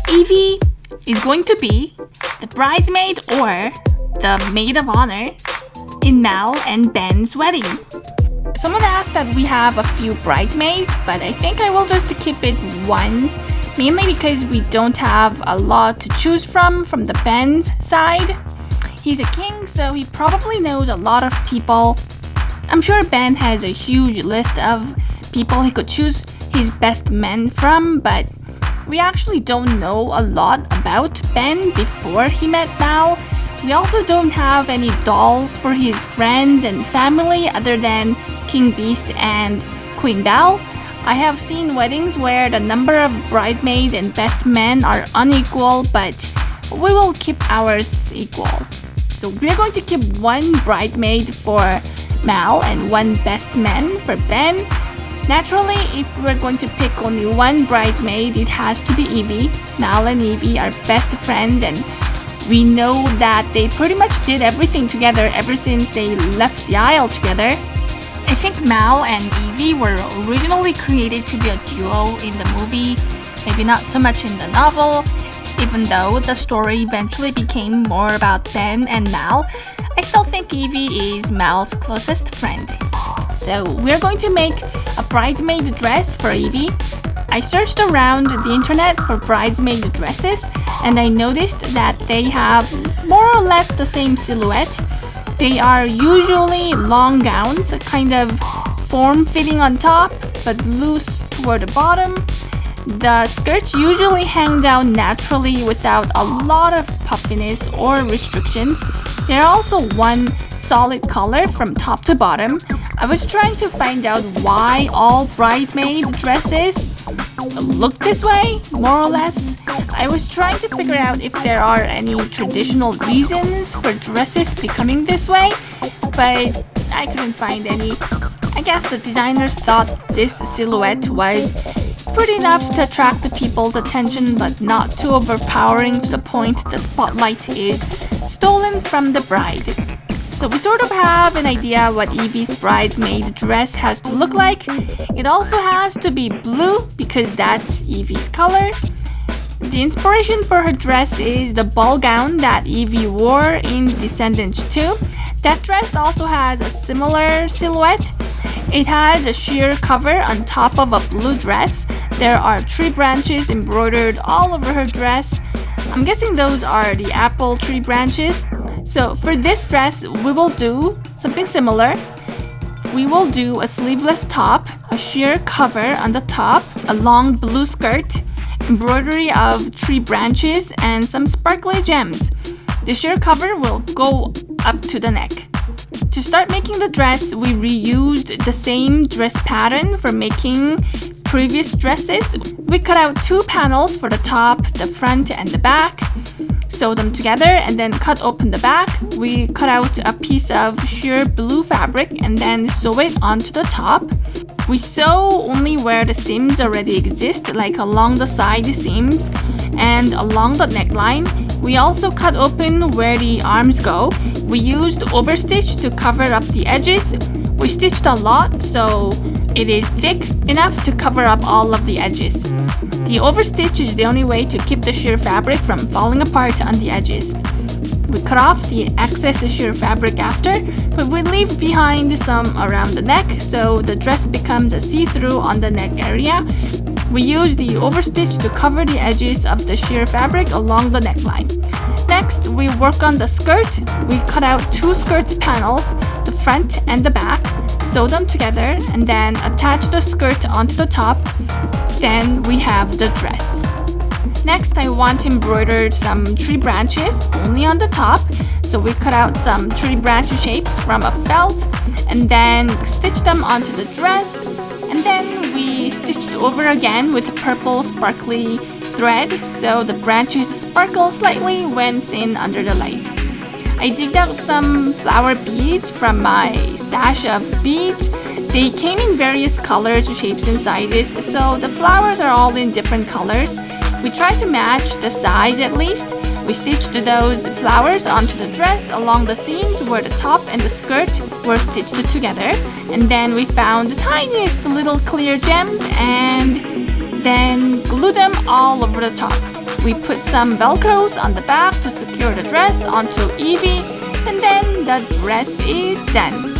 Evie is going to be the bridesmaid or the maid of honor in Mal and Ben's wedding. Someone asked that we have a few bridesmaids, but I think I will just keep it one, mainly because we don't have a lot to choose from the Ben's side. He's a king, so he probably knows a lot of people. I'm sure Ben has a huge list of people he could choose his best men from, but we actually don't know a lot about Ben before he met Mal. We also don't have any dolls for his friends and family other than King Beast and Queen Belle. I have seen weddings where the number of bridesmaids and best men are unequal, but we will keep ours equal. So we're going to keep one bridesmaid for Mal and one best man for Ben. Naturally, if we're going to pick only one bridesmaid, it has to be Evie. Mal and Evie are best friends, and we know that they pretty much did everything together ever since they left the aisle together. I think Mal and Evie were originally created to be a duo in the movie, maybe not so much in the novel. Even though the story eventually became more about Ben and Mal, I still think Evie is Mal's closest friend. So we're going to make a bridesmaid dress for Evie. I searched around the internet for bridesmaid dresses, and I noticed that they have more or less the same silhouette. They are usually long gowns, kind of form-fitting on top, but loose toward the bottom. The skirts usually hang down naturally without a lot of puffiness or restrictions. They're also one solid color from top to bottom. I was trying to find out why all bridesmaid dresses look this way, more or less. I was trying to figure out if there are any traditional reasons for dresses becoming this way, but I couldn't find any. I guess the designers thought this silhouette was pretty enough to attract the people's attention, but not too overpowering to the point the spotlight is stolen from the bride. So we sort of have an idea what Evie's bridesmaid dress has to look like. It also has to be blue because that's Evie's color. The inspiration for her dress is the ball gown that Evie wore in Descendants 2. That dress also has a similar silhouette. It has a sheer cover on top of a blue dress. There are tree branches embroidered all over her dress. I'm guessing those are the apple tree branches. So for this dress, we will do something similar. We will do a sleeveless top, a sheer cover on the top, a long blue skirt, embroidery of tree branches, and some sparkly gems. The sheer cover will go up to the neck. To start making the dress, we reused the same dress pattern for making previous dresses. We cut out two panels for the top, the front, and the back, sew them together, and then cut open the back. We cut out a piece of sheer blue fabric and then sew it onto the top. We sew only where the seams already exist, like along the side seams and along the neckline. We also cut open where the arms go. We used overstitch to cover up the edges. We stitched a lot, so it is thick enough to cover up all of the edges. The overstitch is the only way to keep the sheer fabric from falling apart on the edges. We cut off the excess sheer fabric after, but we leave behind some around the neck, so the dress becomes a see-through on the neck area. We use the overstitch to cover the edges of the sheer fabric along the neckline. Next, we work on the skirt. We cut out two skirt panels, the front and the back, sew them together, and then attach the skirt onto the top. Then we have the dress. Next, I want embroidered some tree branches only on the top. So we cut out some tree branch shapes from a felt and then stitch them onto the dress. And then we stitched over again with purple sparkly thread so the branches sparkle slightly when seen under the light. I digged out some flower beads from my stash of beads. They came in various colors, shapes, and sizes, so the flowers are all in different colors. We tried to match the size at least. We stitched those flowers onto the dress along the seams where the top and the skirt were stitched together. And then we found the tiniest little clear gems and then glued them all over the top. We put some velcros on the back to secure the dress onto Evie, and then the dress is done.